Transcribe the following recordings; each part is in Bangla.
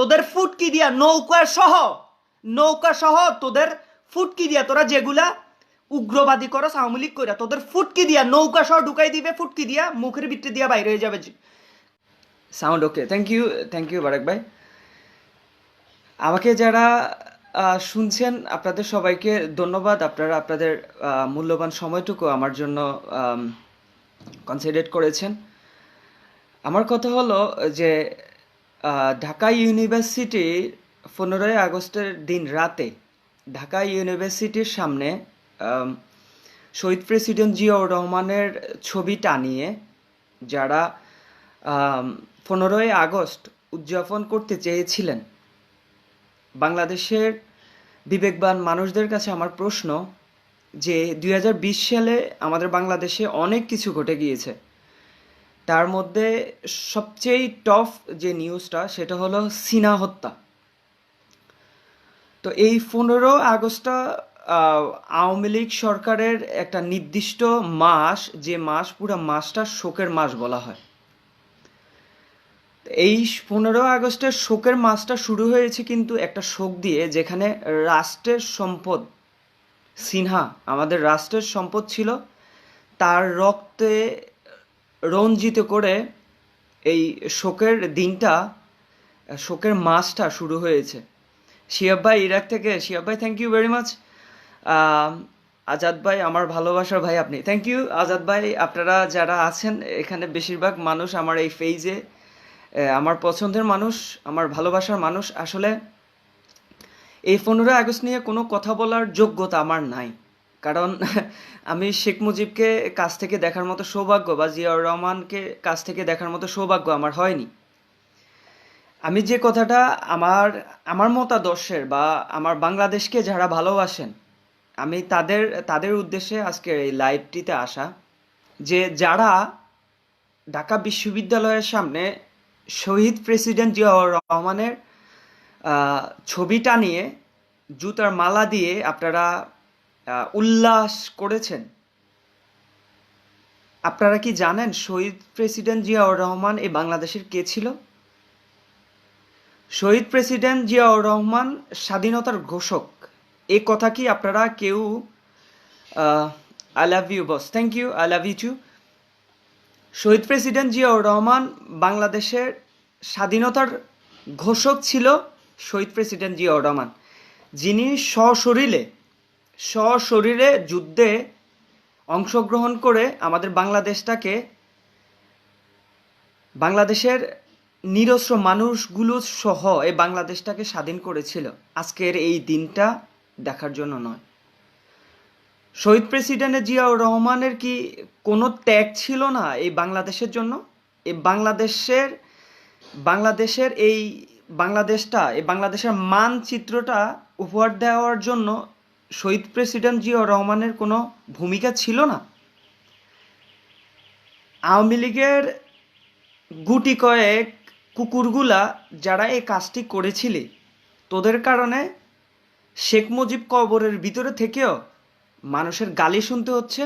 তোদের ফুটকি দিয়া নৌকা সহ তোদের ফুটকি দিয়া তোরা যেগুলা উগ্রবাদী করস আওয়ামী লীগ কইরা তোদের ফুটকি দিয়া নৌকা সহ ঢুকাই দিবে, ফুটকি দিয়া মুখের ভিতরে দিয়া বাইরে হয়ে যাবে। Sound okay, thank you Barek ভাই। আমাকে যারা শুনছেন আপনাদের সবাইকে ধন্যবাদ। আপনারা আপনাদের মূল্যবান সময়টুকু আমার জন্য কনসিডার করেছেন। আমার কথা হলো যে ঢাকা ইউনিভার্সিটির 15ই আগস্টের দিন রাতে ঢাকা ইউনিভার্সিটির সামনে শহীদ প্রেসিডেন্ট জিয়াউর রহমানের ছবি টানিয়ে যারা 15ই আগস্ট উদযাপন করতে চেয়েছিলেন, বাংলাদেশের বিবেকবান মানুষদের কাছে আমার প্রশ্ন যে 2020 সালে আমাদের বাংলাদেশে অনেক কিছু ঘটে গিয়েছে। তার মধ্যে সবচেয়ে টফ যে নিউজটা সেটা হলো সিনা হত্যা। তো এই 15 আগস্টটা আওয়ামী লীগ সরকারের একটা নির্দিষ্ট মাস, যে মাস পুরো মাসটা শোকের মাস বলা হয়। এই 15 আগস্টের শোকের মাসটা শুরু হয়েছে কিন্তু একটা শোক দিয়ে, যেখানে রাষ্ট্রের সম্পদ সিনহা আমাদের রাষ্ট্রের সম্পদ ছিল, তার রক্তে রঞ্জিত করে এই শোকের দিনটা, শোকের মাসটা শুরু হয়েছে। শিহাব ভাই ইরাক থেকে, শিহাব ভাই thank you very much. Azad ভাই আমার ভালোবাসার ভাই আপনি, থ্যাংক ইউ আজাদ ভাই। আপনারা যারা আছেন এখানে বেশিরভাগ মানুষ আমার এই পেজে আমার পছন্দের মানুষ, আমার ভালোবাসার মানুষ। আসলে এই 15 আগস্ট নিয়ে কোনো কথা বলার যোগ্যতা আমার নাই, কারণ আমি শেখ মুজিবকে কাছ থেকে দেখার মতো সৌভাগ্য বা জিয়াউর রহমানকে কাছ থেকে দেখার মতো সৌভাগ্য আমার হয়নি। আমি যে কথাটা আমার মতাদর্শের বা আমার বাংলাদেশকে যারা ভালোবাসেন, আমি তাদের উদ্দেশ্যে আজকের এই লাইভটিতে আসা, যে যারা ঢাকা বিশ্ববিদ্যালয়ের সামনে শহীদ প্রেসিডেন্ট জিয়াউর রহমানের ছবি টানিয়ে জুতার মালা দিয়ে আপনারা উল্লাস করেছেন, আপনারা কি জানেন শহীদ প্রেসিডেন্ট জিয়াউর রহমান এই বাংলাদেশের কে ছিল? শহীদ প্রেসিডেন্ট জিয়াউর রহমান স্বাধীনতার ঘোষক। এই কথা কি আপনারা কেউ I love you boss, thank you, I love you too. শহীদ প্রেসিডেন্ট জিয়াউর রহমান বাংলাদেশের স্বাধীনতার ঘোষক ছিল শহীদ প্রেসিডেন্ট জিয়াউর রহমান, যিনি সশরীরে যুদ্ধে অংশগ্রহণ করে আমাদের বাংলাদেশটাকে, বাংলাদেশের নিরস্ত্র মানুষগুলো সহ এই বাংলাদেশটাকে স্বাধীন করেছিল। আজকের এই দিনটা দেখার জন্য নয়। শহীদ প্রেসিডেন্ট জিয়াউর রহমানের কি কোনো ত্যাগ ছিল না এই বাংলাদেশের জন্য? এই বাংলাদেশের এই বাংলাদেশের মানচিত্রটা উপহার দেওয়ার জন্য শহীদ প্রেসিডেন্ট জিয়াউর রহমানের কোনো ভূমিকা ছিল না? আওয়ামী লীগের গুটি কয়েক কুকুরগুলা যারা এই কাজটি করেছিলে, তোদের কারণে শেখ মুজিব কবরের ভিতরে থেকেও মানুষের গালি শুনতে হচ্ছে,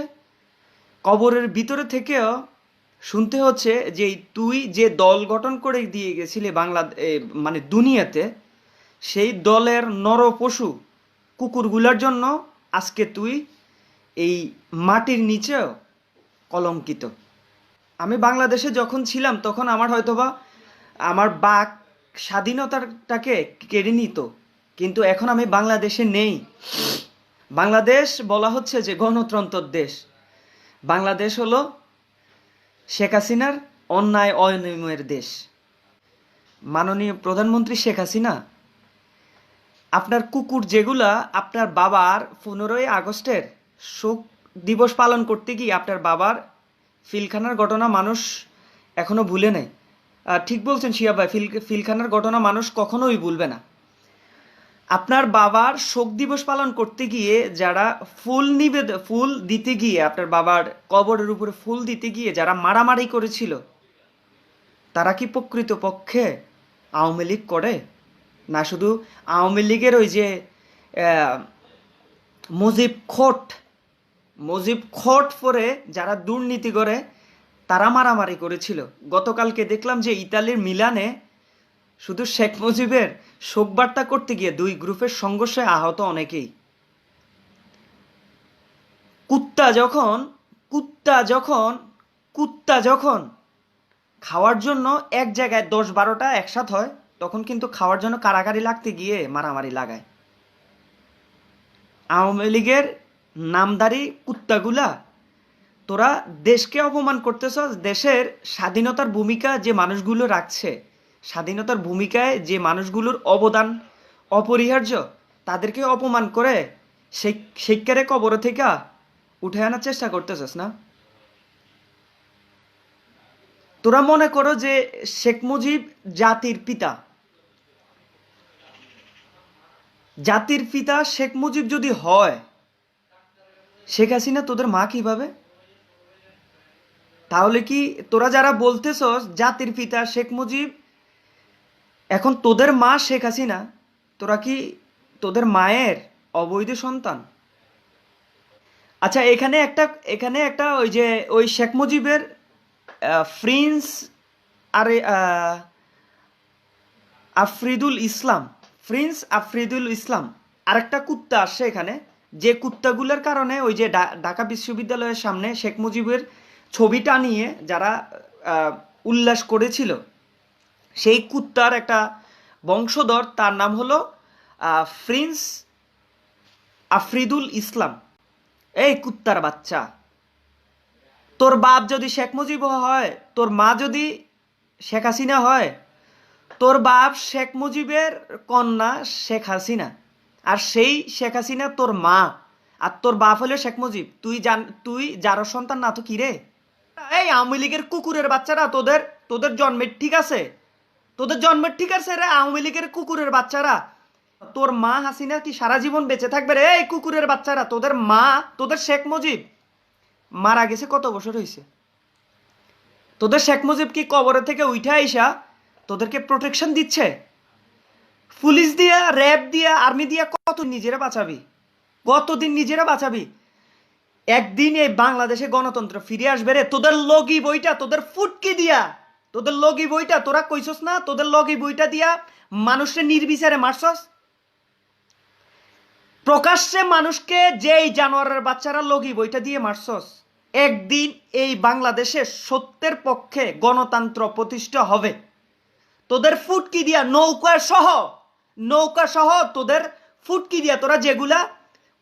কবরের ভিতরে থেকেও শুনতে হচ্ছে যে তুই যে দল গঠন করে দিয়ে গেছিলি মানে দুনিয়াতে, সেই দলের নরপশু কুকুরগুলার জন্য আজকে তুই এই মাটির নিচেও কলঙ্কিত। আমি বাংলাদেশে যখন ছিলাম তখন আমার বাক স্বাধীনতাটাকে কেড়ে নিত, কিন্তু এখন আমি বাংলাদেশে নেই। বাংলাদেশ বলা হচ্ছে যে গণতন্ত্রের দেশ, বাংলাদেশ হলো শেখ হাসিনার অন্যায় অনিয়মের দেশ। মাননীয় প্রধানমন্ত্রী শেখ হাসিনা, আপনার কুকুর যেগুলা আপনার বাবার 15ই আগস্টের শোক দিবস পালন করতে গিয়ে আপনার বাবার ফিলখানার ঘটনা মানুষ এখনো ভুলে নাই। ঠিক বলছেন শিয়া ভাই, ফিলখানার ঘটনা মানুষ কখনোই ভুলবে না। আপনার বাবার শোক দিবস পালন করতে গিয়ে যারা ফুল দিতে গিয়ে, আপনার বাবার কবরের উপরে ফুল দিতে গিয়ে যারা মারামারি করেছিল, তারা কি প্রকৃতপক্ষে আওয়ামী লীগ করে? না শুধু আওয়ামী লীগের ওই যে মুজিব খোট পরে যারা দুর্নীতি করে তারা মারামারি করেছিল। গতকালকে দেখলাম যে ইতালির মিলানে শুধু শেখ মুজিবের শোক বার্তা করতে গিয়ে দুই গ্রুপের সংঘর্ষে আহত অনেকেই। কুত্তা যখন কুত্তা যখন কুত্তা যখন খাওয়ার জন্য এক জায়গায় 10-12টা একসাথ হয়, তখন কিন্তু খাওয়ার জন্য কাড়াকাড়ি লাগতে গিয়ে মারামারি লাগায়। আওয়ামী লীগের নামধারী কুত্তাগুলা, তোরা দেশকে অপমান করতেছ। দেশের স্বাধীনতার ভূমিকা যে মানুষগুলো রাখছে, স্বাধীনতার ভূমিকায় যে মানুষগুলোর অবদান অপরিহার্য, তাদেরকে অপমান করে শিক্ষারে কবর থেকে উঠে আনার চেষ্টা করতেছস না? তোরা মনে করো যে শেখ মুজিব জাতির পিতা। জাতির পিতা শেখ মুজিব যদি হয়, শেখ হাসিনা তোদের মা কিভাবে? তাহলে কি তোরা যারা বলতেছস জাতির পিতা শেখ মুজিব, এখন তোদের মা শেখ হাসিনা, তোরা কি তোদের মায়ের অবৈধ সন্তান? আচ্ছা, এখানে একটা ওই শেখ মুজিবের প্রিন্স আরে আফ্রিদুল ইসলাম আরেকটা কুত্তা আসছে এখানে, যে কুত্তাগুলোর কারণে ওই যে ঢাকা বিশ্ববিদ্যালয়ের সামনে শেখ মুজিবের ছবিটা নিয়ে যারা উল্লাস করেছিল, সেই কুত্তার একটা বংশধর, তার নাম হলো প্রিন্স আফ্রিদুল ইসলাম। এই কুত্তার বাচ্চা, তোর বাপ যদি শেখ মুজিব হয়, তোর মা যদি শেখ হাসিনা হয়, তোর বাপ শেখ মুজিবের কন্যা শেখ হাসিনা, আর সেই শেখ হাসিনা তোর মা, আর তোর বাপ হলো শেখ মুজিব। তুই যার সন্তান না তো কি রে? এই আওয়ামী লীগের কুকুরের বাচ্চারা, তোদের জন্মের ঠিক আছে? তোদের জন্মের ঠিক আছে রে আওয়ামী লীগের কুকুরের বাচ্চারা? তোর মা হাসিনা কি সারা জীবন বেঁচে থাকবে রে? এই কুকুরের বাচ্চারা, তোদের মা, তোদের শেখ মুজিব মারা গেছে কত বছর হয়েছে? তোদের শেখ মুজিব কি কবরে থেকে উঠে আইসা তোদেরকে প্রোটেকশন দিচ্ছে? পুলিশ দিয়া, র্যাব দিয়া, আর্মি দিয়া কত নিজেরা বাঁচাবি? কতদিন নিজেরা বাঁচাবি? একদিন এই বাংলাদেশে গণতন্ত্র ফিরে আসবে রে। তোদের লগি বইটা, তোদের ফুটকি দিয়া, তোদের লগি বইটা তোরা কইছস না? তোদের লগি বইটা দিয়া মানুষের নির্বিচারে মারছস। প্রকাশ্যে মানুষকে যেই জানোয়ারের বাচ্চারা লগি বইটা দিয়ে মারছস, একদিন এই বাংলাদেশে সত্যের পক্ষে গণতন্ত্র প্রতিষ্ঠা হবে। তোদের ফুটকি দিয়া নৌকা সহ তোদের ফুটকি দিয়া, তোরা যেগুলা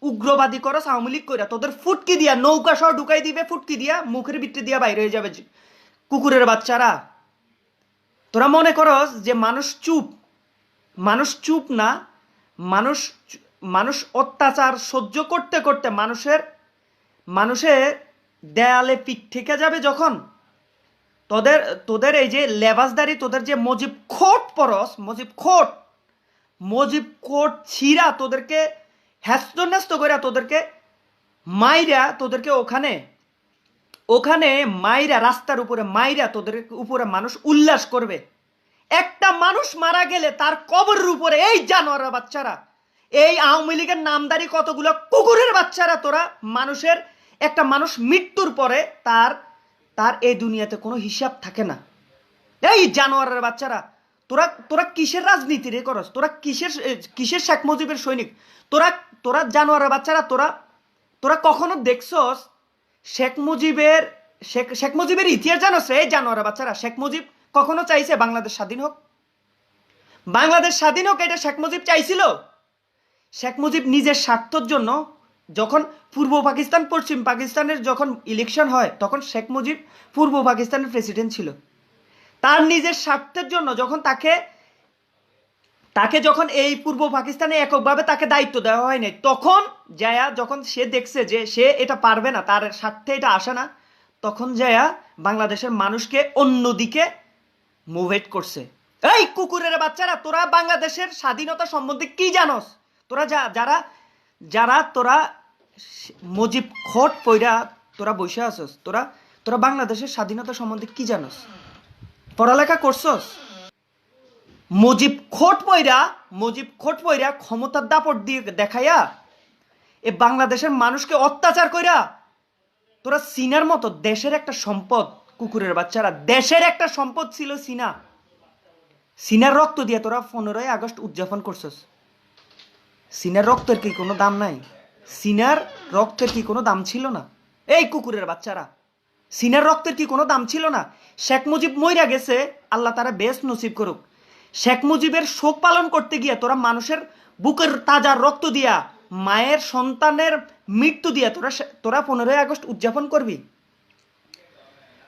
উগ্রবাদী করস আওয়ামী লীগ কইরা, তোদের ফুটকি দিয়া নৌকা সহ ঢুকাই দিবে, ফুটকি দিয়া মুখের ভিতরে দিয়া বাইরে হয়ে যাবে কুকুরের বাচ্চারা। তোরা মনে করস যে মানুষ চুপ না? মানুষ অত্যাচার সহ্য করতে করতে মানুষের দেয়ালে পিঠ থেকে যাবে যখন, তোদের এই যে লেবাসদারি, তোদের যে মজিব খোট ছিঁড়া, তোদেরকে হ্যাস্ত করে তোদেরকে মাইরা, তোদেরকে ওখানে মাইরা, রাস্তার উপরে মাইরা তোদের উপরে মানুষ উল্লাস করবে। একটা মানুষ মারা গেলে তার কবরের উপরে এই জানোয়ার বাচ্চারা, এই আওয়ামী লীগের নামদারি কতগুলো কুকুরের বাচ্চারা, তোরা একটা মানুষ মৃত্যুর পরে তার এই দুনিয়াতে কোনো হিসাব থাকে না। এই জানোয়ারের বাচ্চারা, তোরা কিসের রাজনীতি রে করস? তোরা কিসের শেখ মুজিবের সৈনিক? তোরা জানোয়ারের বাচ্চারা, তোরা কখনো দেখছস শেখ মুজিবের ইতিহাস জানোস রে? এই জানোয়ারের বাচ্চারা, শেখ মুজিব কখনো চাইছে বাংলাদেশ স্বাধীন হোক? বাংলাদেশ স্বাধীন হোক এটা শেখ মুজিব চাইছিল? শেখ মুজিব নিজের স্বার্থের জন্য, যখন পূর্ব পাকিস্তান পশ্চিম পাকিস্তানের যখন ইলেকশন হয়, তখন শেখ মুজিব পূর্ব পাকিস্তানের প্রেসিডেন্ট ছিল। তার নিজের স্বার্থের জন্য যখন তাকে যখন এই পূর্ব পাকিস্তানে এককভাবে তাকে দায়িত্ব দেওয়া হয়নি, তখন যখন সে দেখছে যে সে এটা পারবে না, তার স্বার্থে এটা আসে না, তখন বাংলাদেশের মানুষকে অন্যদিকে মুভেট করছে। এই কুকুরের বাচ্চারা, তোরা বাংলাদেশের স্বাধীনতা সম্বন্ধে কি জানোস? তোরা মুজিব খোট পইরা তোরা বসে আসস, তোরা বাংলাদেশের স্বাধীনতা সম্বন্ধে কি জানোস? পড়ালেখা করছস? মুজিব খোট পইরা ক্ষমতার দাপট দিয়ে দেখাইয়া এ বাংলাদেশের মানুষকে অত্যাচার কইরা তোরা চীনার মতো দেশের একটা সম্পদ, কুকুরের বাচ্চারা, দেশের একটা সম্পদ ছিল চীনা, সিনার রক্ত দিয়ে তোরা 15ই আগস্ট উদযাপন করছস। সিনার রক্তের কি কোনো দাম নাই? সিনার রক্তের কি কোনো দাম ছিল না? এই কুকুরের বাচ্চারা, সিনার রক্তের কি কোনো দাম ছিল না? শেখ মুজিব মইরা গেছে, আল্লাহ তারা বেস্ট নসিব করুক। শেখ মুজিবের শোক পালন করতে গিয়ে তোরা মানুষের বুকের তাজা রক্ত দিয়া, মায়ের সন্তানের মৃত্যু দিয়া তোরা তোরা 15ই আগস্ট উদযাপন করবি?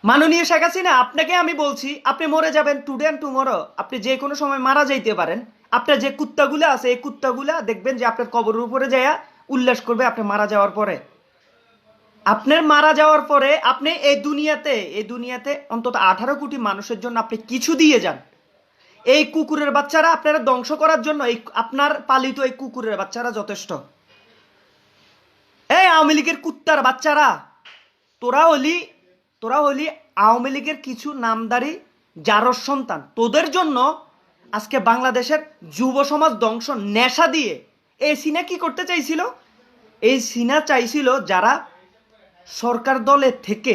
মাননীয় শেখ হাসিনা, আপনাকে আমি বলছি, আপনি মরে যাবেন টুডে অ্যান্ড টুমরো, আপনি যে কোনো সময় মারা যাইতে পারেন। আপনার যে কুত্তাগুলা আছে, এই কুত্তাগুলা দেখবেন যে আপনার কবরের উপরে যাইয়া উল্লাস করবে আপনি মারা যাওয়ার পরে। আপনার মারা যাওয়ার পরে আপনি এই দুনিয়াতে অন্তত 18 কোটি মানুষের জন্য আপনি কিছু দিয়ে যান। এই কুকুরের বাচ্চারা আপনারা ধ্বংস করার জন্য, এই আপনার পালিত এই কুকুরের বাচ্চারা যথেষ্ট। এই আওয়ামী লীগের কুত্তার বাচ্চারা, তোরা হলি আওয়ামী লীগের কিছু নামদারি জারজ সন্তান। তোদের জন্য আজকে বাংলাদেশের যুব সমাজ ধ্বংস। নেশা দিয়ে এই সিনা কি করতে চাইছিল? এই সিনা চাইছিল যারা সরকার দলে থেকে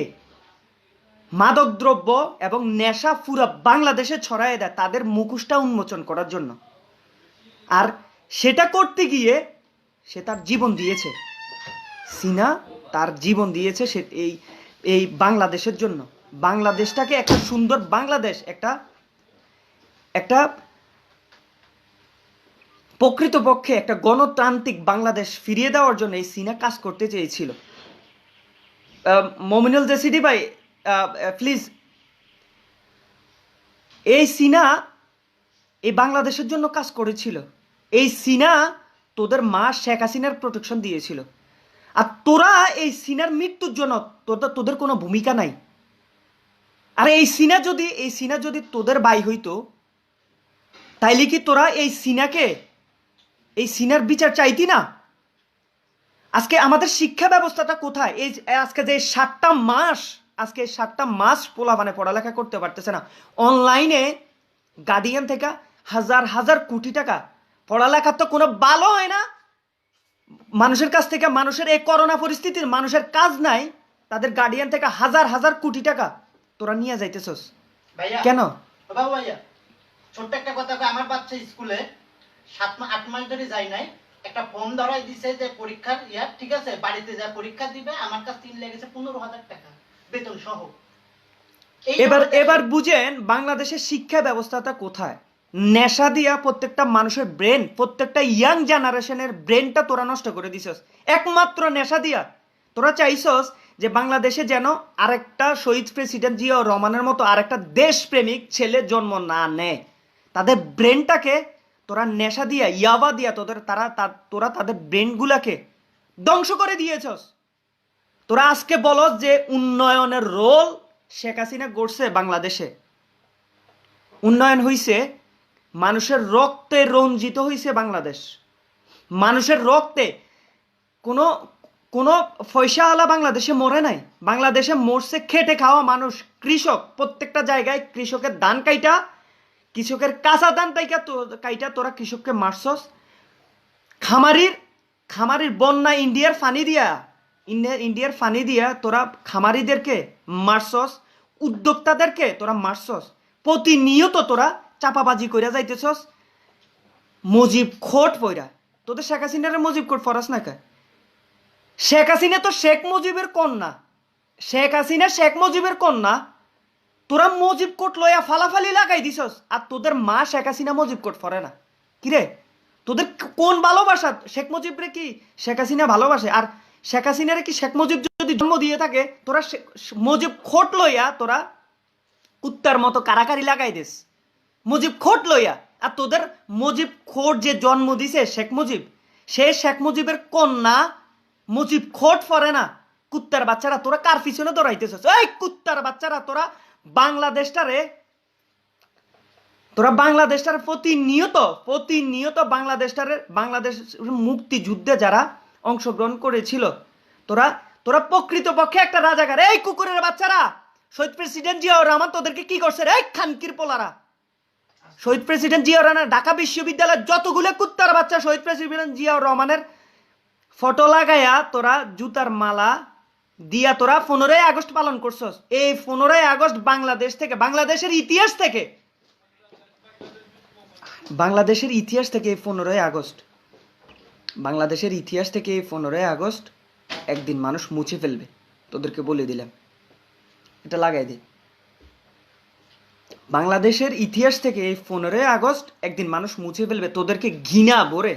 মাদকদ্রব্য এবং নেশা পুরা বাংলাদেশে ছড়ায় দেয়, তাদের মুখোশটা উন্মোচন করার জন্য। আর সেটা করতে গিয়ে সে তার জীবন দিয়েছে। সিনা তার জীবন দিয়েছে সে এই বাংলাদেশের জন্য। বাংলাদেশটাকে একটা সুন্দর বাংলাদেশ, একটা একটা প্রকৃতপক্ষে একটা গণতান্ত্রিক বাংলাদেশ ফিরিয়ে দেওয়ার জন্য এই সিনা কাজ করতে চেয়েছিল। মমিনুল জেসিডি ভাই, প্লিজ, এই সিনা এই বাংলাদেশের জন্য কাজ করেছিল। এই সিনা তোদের মা শেখ হাসিনার প্রোটেকশন দিয়েছিল। আর তোরা এই সিনার মৃত্যুর জন্য তোদের কোনো ভূমিকা নাই। আর এই সিনা যদি তোদের ভাই হইতো, তাইলে কি তোরা এই সিনার বিচার চাইতি না? আজকে আমাদের শিক্ষা ব্যবস্থাটা কোথায়? আজকে যে 7টা মাস পোলা মানে পড়ালেখা করতে পারতেছে না। অনলাইনে গার্ডিয়ান থেকে হাজার হাজার কোটি টাকা, পড়ালেখার তো কোনো ভালো হয় না। মানুষের কাছ থেকে, মানুষের এই করোনা পরিস্থিতির মানুষের কাজ নাই, তাদের গার্ডিয়ান থেকে হাজার হাজার কোটি টাকা তোরা নিয়ে যাইতেছস কেন? বাবু ভাইয়া, ছোট্ট একটা কথা, আমার বাচ্চা স্কুলে 8 মাস ধরে যায় নাই, একটা ফর্ম ধরাই দিছে যে পরীক্ষার ঠিক আছে, বাড়িতে যা পরীক্ষা দিবে, আমার কাছে 3 লেগেছে 15,000 টাকা বেতন সহ। এবার বুঝেন বাংলাদেশের শিক্ষা ব্যবস্থাটা কোথায়। নেশা দিয়া প্রত্যেকটা মানুষের ব্রেন, প্রত্যেকটা ইয়াং জেনারেশনের ব্রেনটা তোরা নষ্ট করে দিছস একমাত্র নেশা দিয়া। তোরা চাইছস যে বাংলাদেশে যেন আরেকটা শহীদ প্রেসিডেন্ট জিয়াউর রহমানের মতো আরেকটা দেশপ্রেমিক ছেলে জন্ম না নেয়। তাদের ব্রেনটাকে তোরা নেশা দিয়া, ইয়াবা দিয়া তোরা তাদের ব্রেনগুলাকে ধ্বংস করে দিয়েছস। তোরা আজকে বলস যে উন্নয়নের রোল শেখ হাসিনা গড়ছে বাংলাদেশে। উন্নয়ন হইছে, মানুষের রক্তে রঞ্জিত হইছে বাংলাদেশ। মানুষের রক্তে কোনো কোনো পয়সাওয়ালা বাংলাদেশে মরে নাই। বাংলাদেশে মরছে খেটে খাওয়া মানুষ, কৃষক। প্রত্যেকটা জায়গায় কৃষকের ধান কাইটা, কৃষকের কাঁচা ধান কাইটা তোরা কৃষককে মারছস। খামারির বন্যা ইন্ডিয়ার ফানি দিয়া তোরা খামারিদেরকে মারছস, উদ্যোক্তাদেরকে তোরা মারছস। প্রতিনিয়ত তোরা চাপাবাজি কইরা যাইতেছস মুজিব খোট পইরা। তোদের শেখ হাসিনার মুজিব কোট ফরাস না কে? শেখ হাসিনা তো শেখ মুজিবের কন্যা। শেখ মুজিবের কন্যা। তোরা মুজিব কোট লইয়া ফালাফালি লাগাই দিছস। আর তোদের মা শেখ হাসিনা মুজিব কোট ফরে না। কিরে, তোদের কোন ভালোবাসা? শেখ মুজিবরে কি শেখ হাসিনা ভালোবাসে? আর শেখ হাসিনারে কি শেখ মুজিব যদি জন্ম দিয়ে থাকে, তোরা মুজিব খোট লইয়া তোরা কুত্তার মতো কারাকারি লাগাই দিস মুজিব খোট লইয়া। আর তোদের মুজিব খোট যে জন্ম দিছে শেখ মুজিব, সে শেখ মুজিবের কন্যা মুজিব খোট ফরে না। কুত্তার বাচ্চারা, তোরা কার পিছনে দৌড়াইতেছস? এই কুত্তার বাচ্চারা, তোরা বাংলাদেশটারে প্রতিনিয়ত বাংলাদেশ মুক্তিযুদ্ধে যারা অংশগ্রহণ করেছিল, তোরা প্রকৃতপক্ষে একটা রাজাকার। এই কুকুরের বাচ্চারা, শহীদ প্রেসিডেন্ট জিয়াউর রহমান তোদেরকে কি করছে রে? খানকির পোলারা, শহীদ প্রেসিডেন্ট জিয়াউর রহমান ঢাকা বিশ্ববিদ্যালয়ের যতগুলো কুত্তার বাচ্চা শহীদ প্রেসিডেন্ট জিয়াউর রহমানের ফটো লাগাইয়া তোরা জুতার মালা দিয়া তোরা 15ই আগস্ট পালন করছস। এই 15ই আগস্ট বাংলাদেশের ইতিহাস থেকে বাংলাদেশের ইতিহাস থেকে এই 15ই আগস্ট, বাংলাদেশের ইতিহাস থেকে এই 15ই আগস্ট একদিন মানুষ মুছে ফেলবে, তোদেরকে বলে দিলাম। এটা লাগাই দে। বাংলাদেশের ইতিহাস থেকে এই 15ই আগস্ট একদিন মানুষ মুছে ফেলবে, তোদেরকে ঘৃণা ভরে।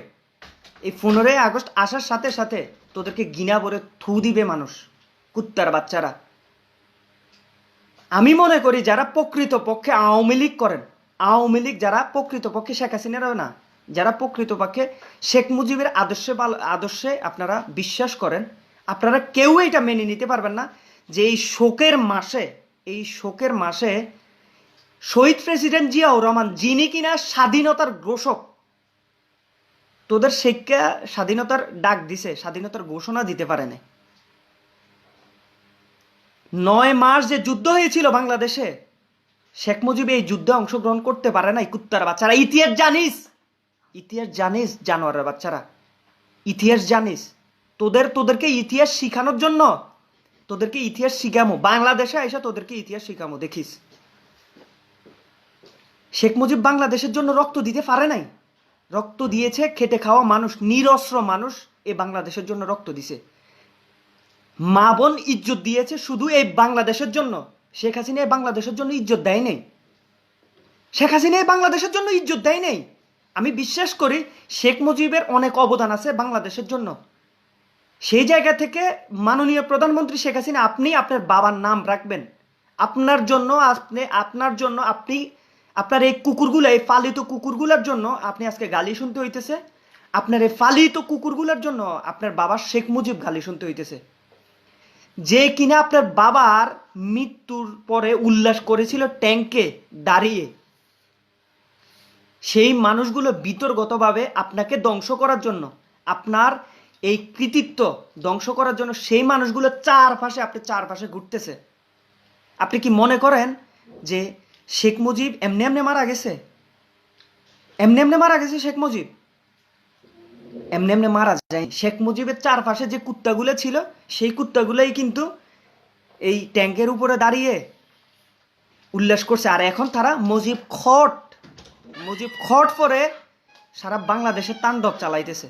এই 15ই আগস্ট আসার সাথে সাথে তোদেরকে ঘৃণা ভরে থু দিবে মানুষ, কুত্তার বাচ্চারা। আমি মনে করি যারা প্রকৃতপক্ষে আওয়ামী লীগ করেন, আওয়ামী লীগ যারা প্রকৃতপক্ষে শেখ হাসিনারও না, যারা প্রকৃতপক্ষে শেখ মুজিবের আদর্শে আপনারা বিশ্বাস করেন, আপনারা কেউ এটা মেনে নিতে পারবেন না যে এই শোকের মাসে শহীদ প্রেসিডেন্ট জিয়াউর রহমান, যিনি কিনা স্বাধীনতার ঘোষক, তোদের শেখকে স্বাধীনতার ডাক দিছে, স্বাধীনতার ঘোষণা দিতে পারে না। 9 মাস যে যুদ্ধ হয়েছিল বাংলাদেশে, শেখ মুজিব এই যুদ্ধে অংশগ্রহণ করতে পারে নাই। কুত্তার বাচ্চারা, ইতিহাস জানিস জানোয়ারের বাচ্চারা, ইতিহাস জানিস। তোদেরকে ইতিহাস শিখানোর জন্য, তোদেরকে ইতিহাস শিখামো, বাংলাদেশে এসে তোদেরকে ইতিহাস শিখামো, দেখিস। শেখ মুজিব বাংলাদেশের জন্য রক্ত দিতে পারে নাই। রক্ত দিয়েছে খেটে খাওয়া মানুষ, নিরস্ত্র মানুষ এই বাংলাদেশের জন্য রক্ত দিছে। মা বোন ইজ্জত দিয়েছে শুধু এই বাংলাদেশের জন্য। শেখ হাসিনা এই বাংলাদেশের জন্য ইজ্জত দেয় নেই। শেখ হাসিনা এই বাংলাদেশের জন্য ইজ্জত দেয় নেই। আমি বিশ্বাস করি শেখ মুজিবের অনেক অবদান আছে বাংলাদেশের জন্য। সেই জায়গা থেকে মাননীয় প্রধানমন্ত্রী শেখ হাসিনা, আপনি আপনার বাবার নাম রাখবেন। আপনার জন্য আপনার এই কুকুরগুলো, এই পালিত কুকুরগুলোর জন্য আপনি আজকে গালি শুনতে হইতেছে। আপনার এই পালিত কুকুরগুলোর জন্য আপনার বাবা শেখ মুজিব গালি শুনতে হইতেছে, যে কিনা আপনার বাবার মৃত্যুর পরে উল্লাস করেছিল ট্যাঙ্কে দাঁড়িয়ে। সেই মানুষগুলো বিতর্গতভাবে আপনাকে ধ্বংস করার জন্য, আপনার এই কৃতিত্ব ধ্বংস করার জন্য সেই মানুষগুলো চারপাশে ঘুরতেছে। আপনি কি মনে করেন যে শেখ মুজিব এমনি এমনি মারা গেছে? শেখ মুজিব এমনি এমনি মারা যায়। শেখ মুজিবের চারপাশে যে কুত্তাগুলো ছিল, সেই কুত্তাগুলোই কিন্তু এই ট্যাঙ্কের উপরে দাঁড়িয়ে উল্লাস করছে। আর এখন তারা মুজিব খট পরে সারা বাংলাদেশে তাণ্ডব চালাইতেছে।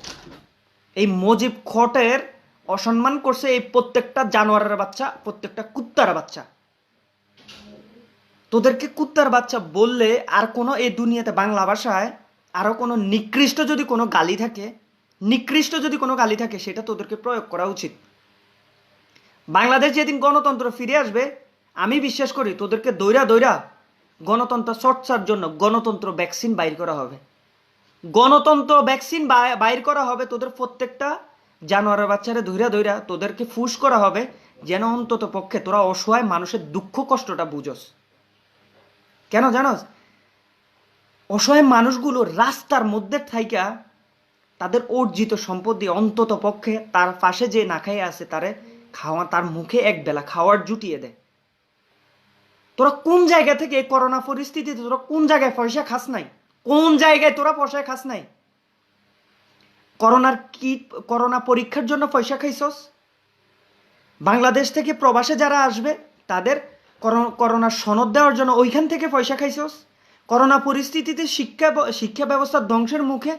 এই মুজিব খটের অসম্মান করছে এই প্রত্যেকটা জানোয়ারের বাচ্চা, প্রত্যেকটা কুত্তার বাচ্চা। তোদেরকে কুত্তার বাচ্চা বললে আর কোনো এই দুনিয়াতে বাংলা ভাষায় আরো কোনো নিকৃষ্ট যদি কোনো গালি থাকে, সেটা তোদেরকে প্রয়োগ করা উচিত। বাংলাদেশ যেদিন গণতন্ত্র ফিরে আসবে, আমি বিশ্বাস করি তোদেরকে দৈরা গণতন্ত্র চর্চার জন্য গণতন্ত্র ভ্যাকসিন বাইর করা হবে। তোদের প্রত্যেকটা জানোয়ারের বাচ্চারে দৈরা তোদেরকে ফুস করা হবে, যেন অন্তত পক্ষে তোরা অসহায় মানুষের দুঃখ কষ্টটা বুঝস। কেন জানোস? অসহায় মানুষগুলো রাস্তার মধ্যে থাইকা তাদের অর্জিত সম্পদ দিয়ে অন্তত পক্ষে তার পাশে যে না খাইয়ে আছে তার মুখে এক বেলা খাওয়ার জুটিয়ে দেয়। তোরা কোন জায়গা থেকে এই করোনা পরিস্থিতিতে তোরা কোন জায়গায় পয়সা খাস নাই? করোনা পরীক্ষার জন্য পয়সা খাইছস? বাংলাদেশ থেকে প্রবাসে যারা আসবে তাদের করোনা সনদ দেওয়ার জন্য ওইখান থেকে পয়সা খাইছস? করোনা পরিস্থিতিতে শিক্ষা ব্যবস্থার ধ্বংসের মুখে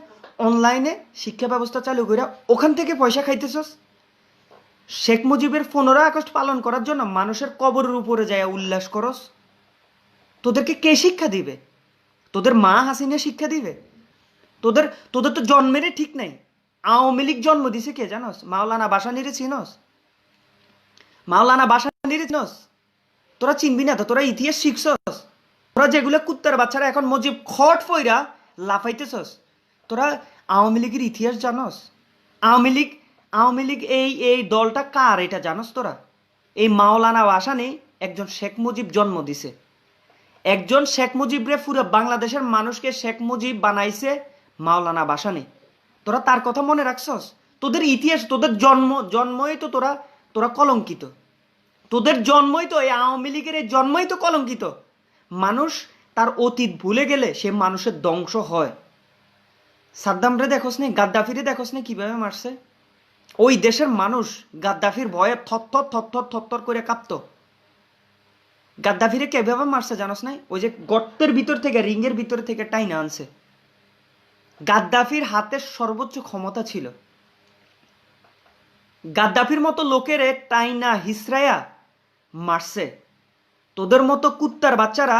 অনলাইনে শিক্ষা ব্যবস্থা চালু করে ওখান থেকে পয়সা খাইতেছস। শেখ মুজিবের 15ই আগস্ট পালন করার জন্য মানুষের কবরের উপরে যায় উল্লাস করস। তোদেরকে কে শিক্ষা দিবে? তোদের মা হাসিনা শিক্ষা দিবে? তোদের তো জন্মেরই ঠিক নাই। আওয়ামী লীগ জন্ম দিছে কে জানোস? মাওলানা ভাসানীরে চিনস? তোরা চিনবি না তো, তোরা ইতিহাস শিখছস। তোরা যেগুলো কুত্তার বাচ্চারা এখন মুজিব খট ফইরা লাফাইতেছস, তোরা আওয়ামী লীগের ইতিহাস জানোস? আওয়ামী লীগ এই দলটা কার এটা জানোস তোরা? এই মাওলানা ভাসানী একজন শেখ মুজিব জন্ম দিছে। একজন শেখ মুজিবরে পুরো বাংলাদেশের মানুষকে শেখ মুজিব বানাইছে মাওলানা ভাসানী। তোরা তার কথা মনে রাখছস? তোদের ইতিহাস, তোদের জন্মই তো তোরা কলঙ্কিত। তোদের জন্মই তো, এই আওয়ামী লীগের এই জন্মই তো কলঙ্কিত। মানুষ তার অতীত ভুলে গেলে সে মানুষের ধ্বংস হয়। সাদ্দামরে দেখোস নি, গাদ্দাফিরে দেখোস নি কিভাবে মারছে? ওই দেশের মানুষ গাদ্দাফির ভয়ে থরথর করে কাঁপত। গাদ্দাফিরে কিভাবে মারছে জানোস নাই? ওই যে গর্তের ভিতর থেকে, রিংয়ের ভিতর থেকে টাইনা আনছে। গাদ্দাফির হাতে সর্বোচ্চ ক্ষমতা ছিল। গাদ্দাফির মতো লোকেরে টাইনা হিসরায়া মারছে। তোদের মতো কুত্তার বাচ্চারা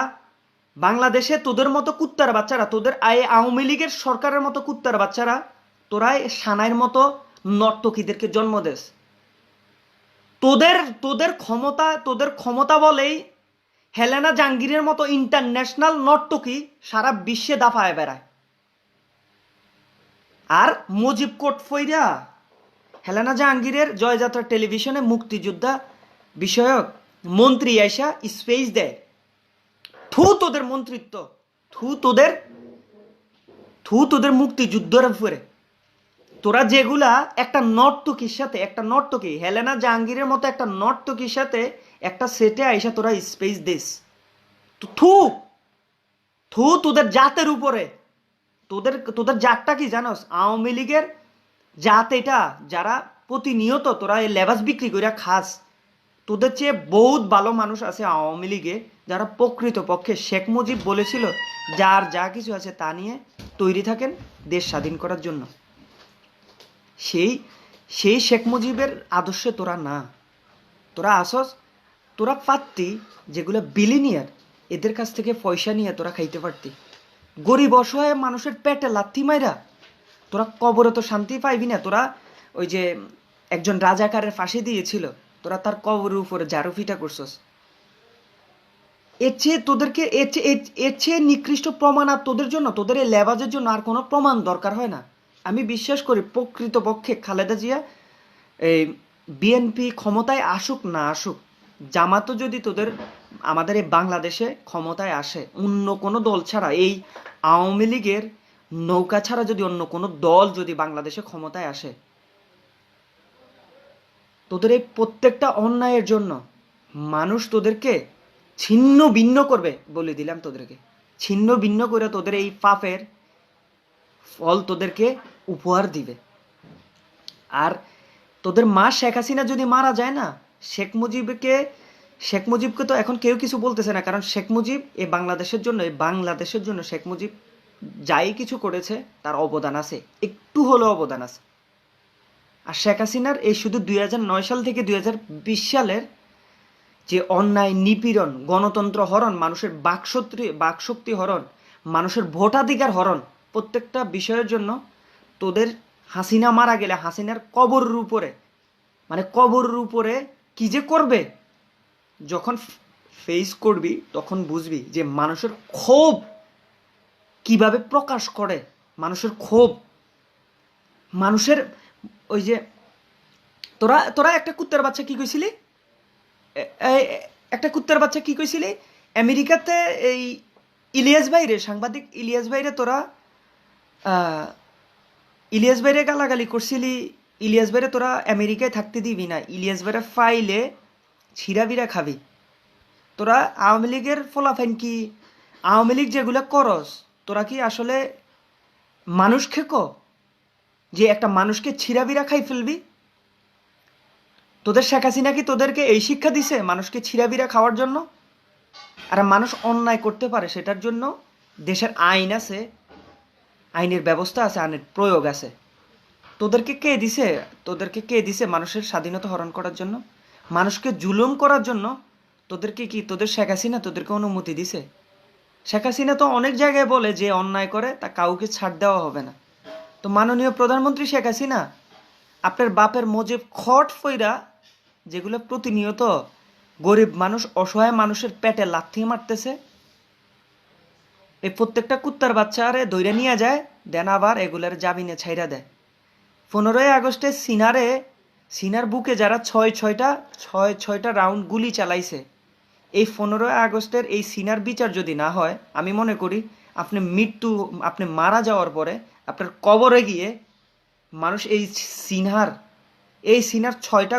বাংলাদেশে, তোদের মতো কুত্তার বাচ্চারা, তোদের আওয়ামী লীগের সরকারের মতো কুত্তার বাচ্চারা, তোরাই সানাইয়ের মতো নর্তকীদেরকে জন্ম দেস। তোদের তোদের ক্ষমতা বলেই হেলেনা জাহাঙ্গীরের মতো ইন্টারন্যাশনাল নর্তকী সারা বিশ্বে দাফায় বেড়ায়। আর মুজিব কোট ফইরা হেলেনা জাহাঙ্গীরের জয়যাত্রা টেলিভিশনে মুক্তিযোদ্ধা বিষয়ক মন্ত্রী আইসা স্পেস দেয়। থু তোদের মন্ত্রিত্ব, থু তোদের মুক্তিযুদ্ধের উপরে। তোরা যেগুলা একটা নর্তকী হেলেনা জাহাঙ্গীরের মতো একটা নর্তকীর সাথে একটা সেটে আইসা তোরা স্পেস দিস। থু থু তোদের জাতের উপরে। তোদের জাতটা কি জানোস? আওয়ামী লীগের জাত এটা, যারা প্রতিনিয়ত তোরা এই লেবাস বিক্রি করে খাস। তোদের চেয়ে বহুত ভালো মানুষ আছে আওয়ামী লীগে, যারা প্রকৃতপক্ষে শেখ মুজিব বলেছিল যার যা কিছু আছে তা নিয়ে তৈরি থাকেন দেশ স্বাধীন করার জন্য। সেই শেখ মুজিবের আদর্শে তোরা না। তোরা আসস, তোরা পারতি যেগুলো বিলিনিয়ার, এদের কাছ থেকে পয়সা নিয়ে তোরা খাইতে পারতি। গরিব অসহায় মানুষের পেটে লাথি মাইরা তোরা কবরে তো শান্তি পাইবি না। তোরা ওই যে একজন রাজাকারের ফাঁসি দিয়েছিল, তোরা তার কবরের উপরে ঝাড়ু ফিটা করছস। এর চেয়ে নিকৃষ্ট প্রমাণ আর তোদের জন্য, তোদের এই লেবাজের জন্য আর কোনো প্রমাণ দরকার হয় না। আমি বিশ্বাস করি প্রকৃতপক্ষে খালেদা জিয়া এই বিএনপি ক্ষমতায় আসুক না আসুক, জামাতও যদি তোদের আমাদের এই বাংলাদেশে ক্ষমতায় আসে, অন্য কোনো দল ছাড়া, এই আওয়ামী লীগের নৌকা ছাড়া যদি অন্য কোনো দল যদি বাংলাদেশে ক্ষমতায় আসে, তোদের এই প্রত্যেকটা অন্যায়ের জন্য মানুষ তোদেরকে ছিন্ন ভিন্ন করবে, বলে দিলাম। তোদেরকে ছিন্ন ভিন্ন করে তোদের এই পাপের ফল তোদেরকে উপহার দিবে। আর তোদের মা শেখ হাসিনা যদি মারা যায় না, শেখ মুজিবকে তো এখন কেউ কিছু বলতেছে না, কারণ শেখ মুজিব এই বাংলাদেশের জন্য শেখ মুজিব যাই কিছু করেছে তার অবদান আছে, একটু হলেও অবদান আছে। আর শেখ হাসিনার এই শুধু 2009 সাল থেকে 2020 সালের যে অন্যায়, নিপীড়ন, গণতন্ত্র হরণ, মানুষের বাকশক্তি হরণ, মানুষের ভোটাধিকার হরণ, প্রত্যেকটা বিষয়ের জন্য তোদের হাসিনা মারা গেলে হাসিনার কবরের উপরে কি যে করবে, যখন ফেস করবি তখন বুঝবি যে মানুষের ক্ষোভ কিভাবে প্রকাশ করে। মানুষের ওই যে তোরা একটা কুত্তার বাচ্চা কি কইছিলি আমেরিকাতে, এই সাংবাদিক ইলিয়াস ভাইরে তোরা ইলিয়াস ভাইরে গালাগালি করছিলি। ইলিয়াস ভাইরে তোরা আমেরিকায় থাকতে দিবি না, ইলিয়াস ভাইরে ফাইলে ছিঁড়াবিরা খাবি। তোরা আওয়ামী লীগের ফলাফাইন কি, আওয়ামী লীগ যেগুলো করস, তোরা কি আসলে মানুষ খেকো যে একটা মানুষকে ছিঁড়াবিরা খাই ফেলবি? তোদের শেখ হাসিনা কি তোদেরকে এই শিক্ষা দিছে মানুষকে ছিঁড়াবিরা খাওয়ার জন্য? আর মানুষ অন্যায় করতে পারে, সেটার জন্য দেশের আইন আছে, আইনের ব্যবস্থা আছে, আইনের প্রয়োগ আছে। তোদেরকে কে দিছে মানুষের স্বাধীনতা হরণ করার জন্য, মানুষকে জুলুম করার জন্য? তোদের শেখ হাসিনা তোদেরকে অনুমতি দিছে? শেখ হাসিনা তো অনেক জায়গায় বলে যে অন্যায় করে তা কাউকে ছাড় দেওয়া হবে না। তো মাননীয় প্রধানমন্ত্রী শেখ হাসিনা, আপনার বাপের মজিব খট ফইরা যেগুলো প্রতিনিয়ত গরিব মানুষ, অসহায় মানুষের পেটে লাথি মারতেছে, এই প্রত্যেকটা কুত্তার বাচ্চা আরে দইরা নিয়ে যায়, দেন আবার এগুলার জামিনে ছাইরা দেয়। 15ই আগস্টে সিনার বুকে যারা ছয়টা রাউন্ড গুলি চালাইছে, এই 15ই আগস্টের এই সিনার বিচার যদি না হয়, আমি মনে করি আপনি মারা যাওয়ার পরে আপনার কবরে গিয়ে মানুষ এই সিনার 6টা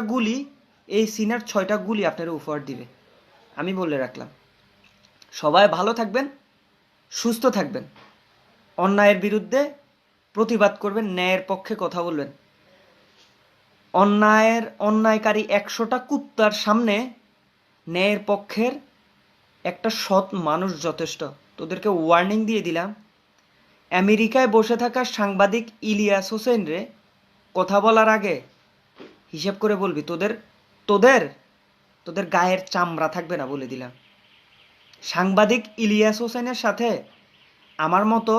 গুলি আপনার উপহার দিবে। আমি বলে রাখলাম। সবাই ভালো থাকবেন, সুস্থ থাকবেন, অন্যায়ের বিরুদ্ধে প্রতিবাদ করবেন, ন্যায়ের পক্ষে কথা বলবেন। অন্যায়কারী 100টা কুত্তার সামনে ন্যায়ের পক্ষের একটা সৎ মানুষ যথেষ্ট। তোদেরকে ওয়ার্নিং দিয়ে দিলাম, আমেরিকায় বসে থাকা সাংবাদিক ইলিয়াস হোসেন রে কথা বলার আগে হিসেব করে বলবি, তোদের তোদের তোদের গায়ের চামড়া থাকবে না বলে দিলাম। সাংবাদিক ইলিয়াস হোসেনের সাথে আমার মতো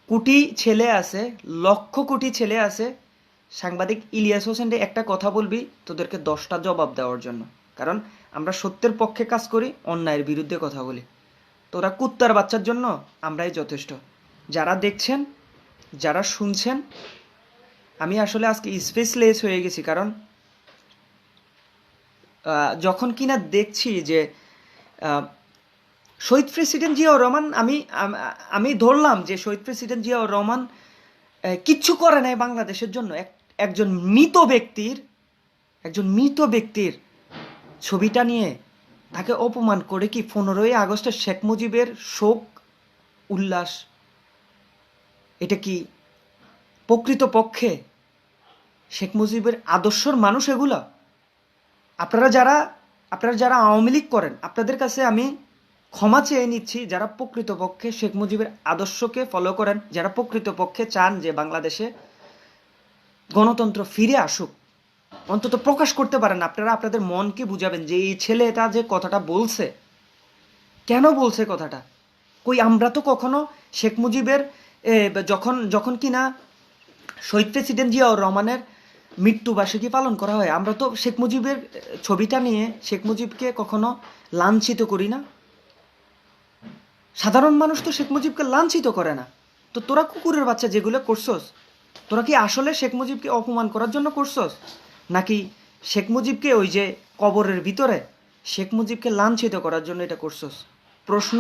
কোটি ছেলে আছে, লক্ষ কোটি ছেলে আছে। সাংবাদিক ইলিয়াস হোসেনরে একটা কথা বলবি, তোদেরকে 10টা জবাব দেওয়ার জন্য। কারণ আমরা সত্যের পক্ষে কাজ করি, অন্যায়ের বিরুদ্ধে কথা বলি। তোরা কুত্তার বাচ্চার জন্য আমরাই যথেষ্ট। যারা দেখছেন, যারা শুনছেন, আমি আসলে আজকে স্পেসলেস হয়ে গেছি। কারণ যখন কিনা দেখছি যে শহীদ প্রেসিডেন্ট জিয়াউর রহমান, আমি ধরলাম যে শহীদ প্রেসিডেন্ট জিয়াউর রহমান কিচ্ছু করে নাই বাংলাদেশের জন্য। একজন মৃত ব্যক্তির ছবিটা নিয়ে তাকে অপমান করে কি 15ই আগস্টে শেখ মুজিবের শোক উল্লাস, এটা কি প্রকৃতপক্ষে শেখ মুজিবের আদর্শর মানুষ এগুলা? আপনারা যারা আওয়ামী লীগ করেন, আপনাদের কাছে আমি ক্ষমা চেয়ে নিচ্ছি। যারা প্রকৃতপক্ষে শেখ মুজিবের আদর্শকে ফলো করেন, যারা প্রকৃতপক্ষে চান যে বাংলাদেশে গণতন্ত্র ফিরে আসুক, অন্তত প্রকাশ করতে পারেন। আপনারা আপনাদের মনকে বুঝাবেন যে এই ছেলেটা যে কথাটা বলছে, কেন বলছে কথাটা। কই আমরা তো কখনো শেখ মুজিবের যখন কিনা শহীদ প্রেসিডেন্ট জিয়াউর রহমানের মৃত্যুবার্ষিকী পালন করা হয়, আমরা তো শেখ মুজিবের ছবিটা নিয়ে শেখ মুজিবকে কখনো লাঞ্ছিত করি না। সাধারণ মানুষ তো শেখ মুজিবকে লাঞ্ছিত করে না। তো তোরা কুকুরের বাচ্চা যেগুলো করছস, তোরা কি আসলে শেখ মুজিবকে অপমান করার জন্য করছস, নাকি শেখ মুজিবকে ওই যে কবরের ভিতরে শেখ মুজিবকে লাঞ্ছিত করার জন্য এটা করছস? প্রশ্ন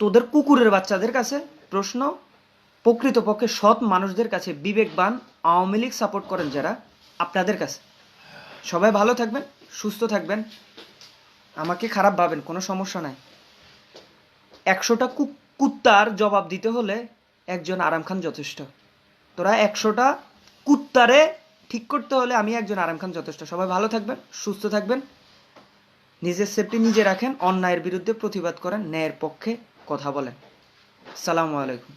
তোদের কুকুরের বাচ্চাদের কাছে, প্রশ্ন প্রকৃতপক্ষে সৎ মানুষদের কাছে, বিবেকবান আওয়ামী লীগ সাপোর্ট করেন যারা, আপনাদের কাছে। সবাই ভালো থাকবেন, সুস্থ থাকবেন, আমাকে খারাপ ভাবেন, কোনো সমস্যা নাই। 100টা কুত্তার জবাব দিতে হলে একজন আরাম খান যথেষ্ট। তোরা 100টা কুত্তারে ঠিক করতে হলে আমি একজন আরাম খান যথেষ্ট। সবাই ভালো থাকবেন, সুস্থ থাকবেন, নিজের সেফটি নিজে রাখেন, অন্যায়ের বিরুদ্ধে প্রতিবাদ করেন, ন্যায়ের পক্ষে কথা বলেন। আসসালামু আলাইকুম।